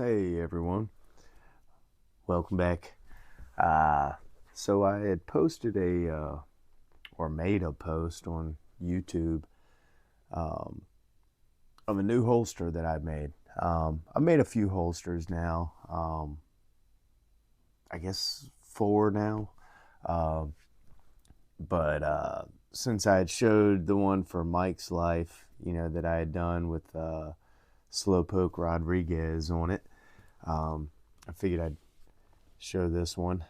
Hey everyone, welcome back. So I had posted or made a post on YouTube um, of a new holster that I made. I made a few holsters now, I guess 4 now. Um, but since I had showed the one for Mike's Life, that I had done with Slowpoke Rodriguez on it, I figured I'd show this one.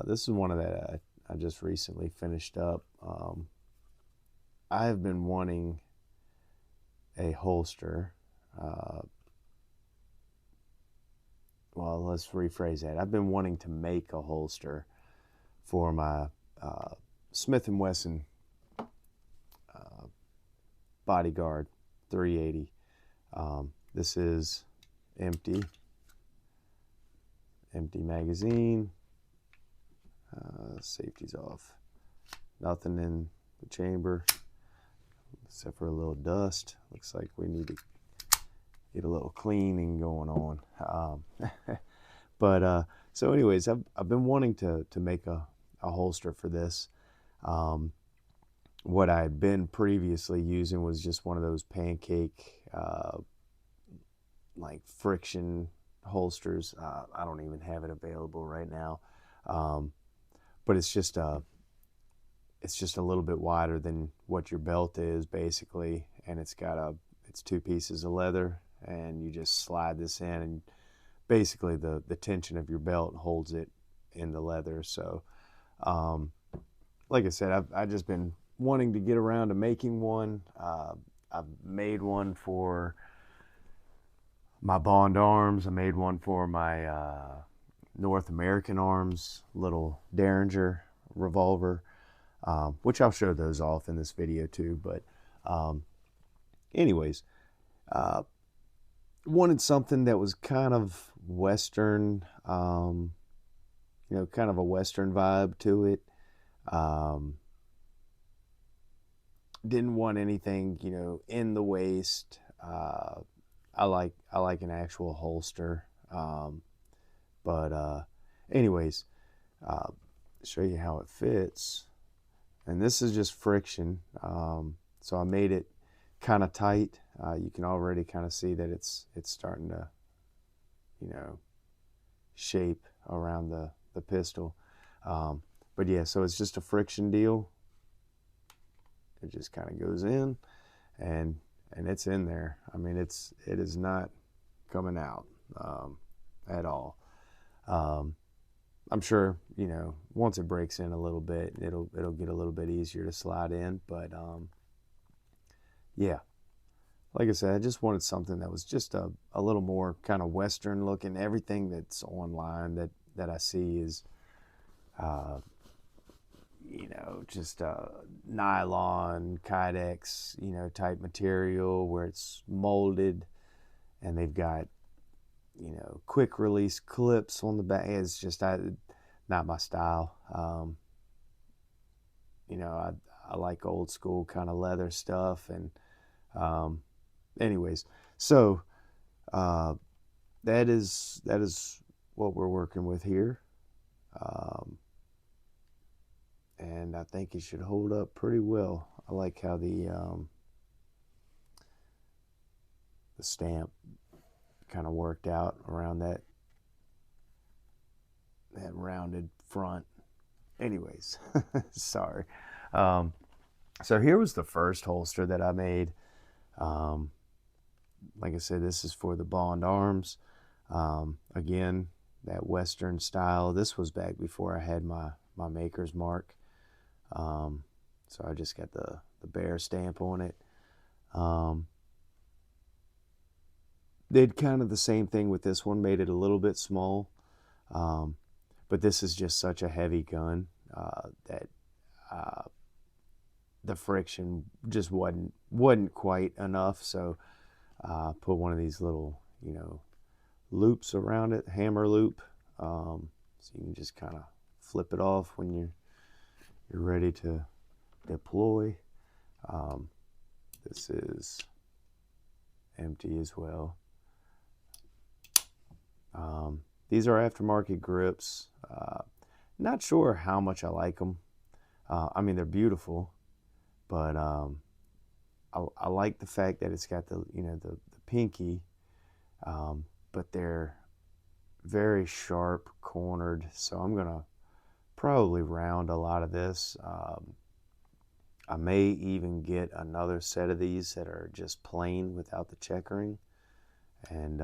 This is one of that I just recently finished up. I have been wanting a holster. Well, let's rephrase that. I've been wanting to make a holster for my Smith & Wesson Bodyguard 380. This is empty magazine. Safety's off. Nothing in the chamber except for a little dust. Looks like we need to get a little cleaning going on. So anyways, I've been wanting to make a holster for this. What I had been previously using was just one of those pancake like friction holsters. I don't even have it available right now, but it's just a little bit wider than what your belt is basically, and it's 2 pieces of leather, and you just slide this in, and basically the tension of your belt holds it in the leather. So like I said, I've just been wanting to get around to making one. I've made one for my Bond arms. I made one for my North American arms, little Derringer revolver, which I'll show those off in this video too. But anyways, wanted something that was kind of Western, kind of a Western vibe to it. Didn't want anything, in the waist. I like an actual holster. But anyways, show you how it fits. And this is just friction. So I made it kind of tight. You can already kind of see that it's starting to, shape around the pistol. But yeah, so it's just a friction deal. It just kind of goes in, and it's in there. I mean, it is not coming out at all. I'm sure, once it breaks in a little bit, it'll get a little bit easier to slide in. But yeah, like I said, I just wanted something that was just a little more kind of Western looking. Everything that's online that I see is just nylon, Kydex, type material where it's molded, and they've got, quick release clips on the back. It's just not my style. I like old school kind of leather stuff. And anyways, so that is what we're working with here. And I think it should hold up pretty well. I like how the stamp kind of worked out around that rounded front. Anyways, sorry. So here was the first holster that I made. Like I said, this is for the Bond arms. Again, that Western style. This was back before I had my maker's mark. So I just got the bear stamp on it. Did kind of the same thing with this one, made it a little bit small. But this is just such a heavy gun that the friction just wasn't quite enough. So put one of these little, loops around it, hammer loop. So you can just kind of flip it off when you're ready to deploy. This is empty as well. These are aftermarket grips. Not sure how much I like them. I mean, they're beautiful, but I like the fact that it's got the, the pinky, but they're very sharp cornered. So I'm gonna probably round a lot of this. I may even get another set of these that are just plain without the checkering, and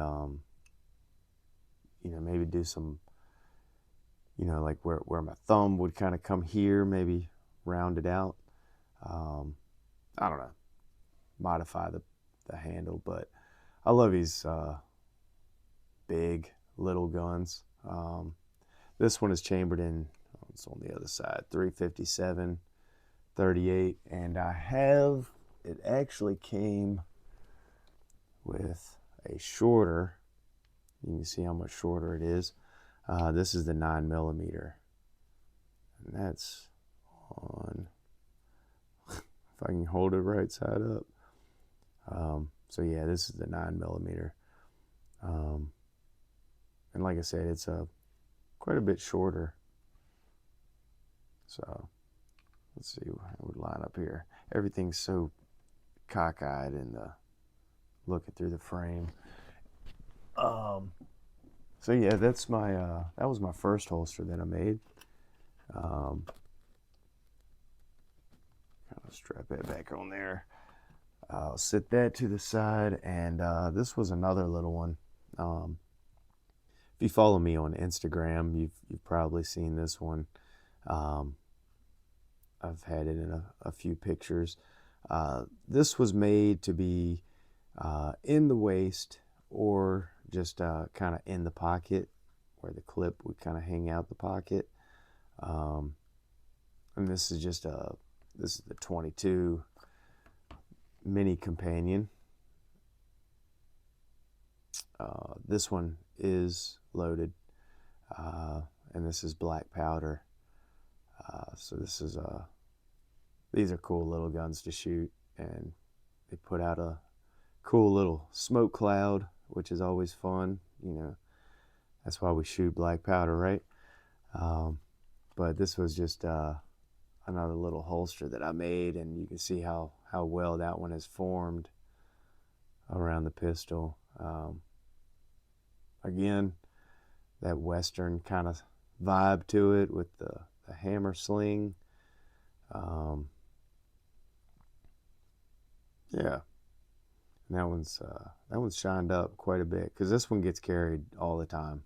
maybe do some, like where my thumb would kind of come here, maybe round it out. I don't know, modify the handle, but I love these big little guns. This one is chambered in, it's on the other side, 357 38, and it actually came with a shorter. You can see how much shorter it is. This is the 9mm, and that's on, if I can hold it right side up. So yeah, this is the 9mm, and like I said, it's quite a bit shorter. So let's see how it would line up here. Everything's so cockeyed in the looking through the frame. So yeah, that's my that was my first holster that I made. Kind of strap that back on there. I'll set that to the side, and this was another little one. If you follow me on Instagram, you've probably seen this one. I've had it in a few pictures. This was made to be in the waist, or just kind of in the pocket, where the clip would kind of hang out the pocket. And this is just this is the 22 mini companion. This one is loaded, and this is black powder. So this is these are cool little guns to shoot, and they put out a cool little smoke cloud, which is always fun. That's why we shoot black powder, right? But this was just another little holster that I made, and you can see how well that one is formed around the pistol. Again, that Western kind of vibe to it with the hammer sling. Yeah, and that one's shined up quite a bit, because this one gets carried all the time.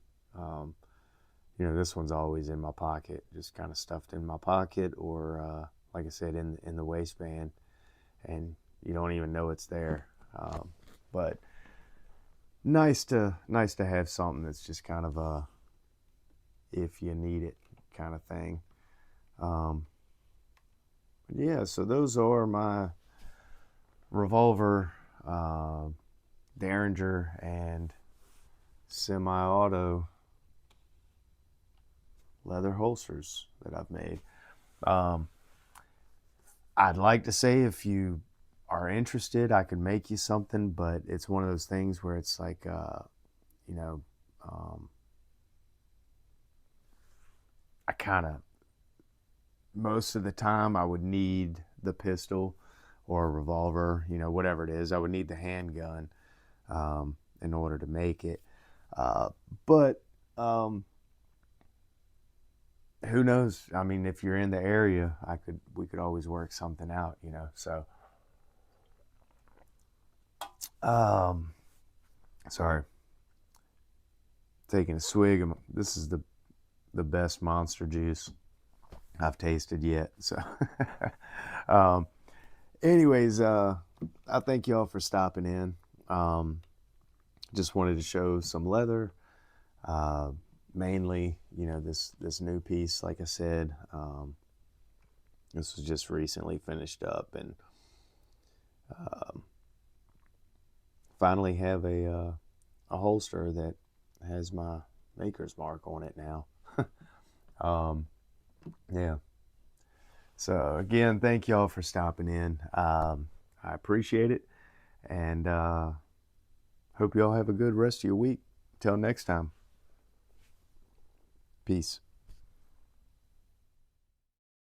This one's always in my pocket, just kind of stuffed in my pocket, or like I said, in the waistband, and you don't even know it's there. But nice to have something that's just kind of a if you need it kind of thing. Yeah, so those are my revolver, Derringer, and semi-auto leather holsters that I've made. I'd like to say, if you are interested, I could make you something, but it's one of those things where it's like, I kind of, most of the time I would need the pistol or a revolver, whatever it is. I would need the handgun in order to make it. But who knows? I mean, if you're in the area, we could always work something out, So, sorry, taking a swig. This is the best Monster juice I've tasted yet. So, anyways, I thank y'all for stopping in. Just wanted to show some leather. Mainly, this new piece, like I said, this was just recently finished up, and finally have a holster that has my maker's mark on it now. Yeah. So again, thank y'all for stopping in. I appreciate it, and hope y'all have a good rest of your week. Till next time. Peace.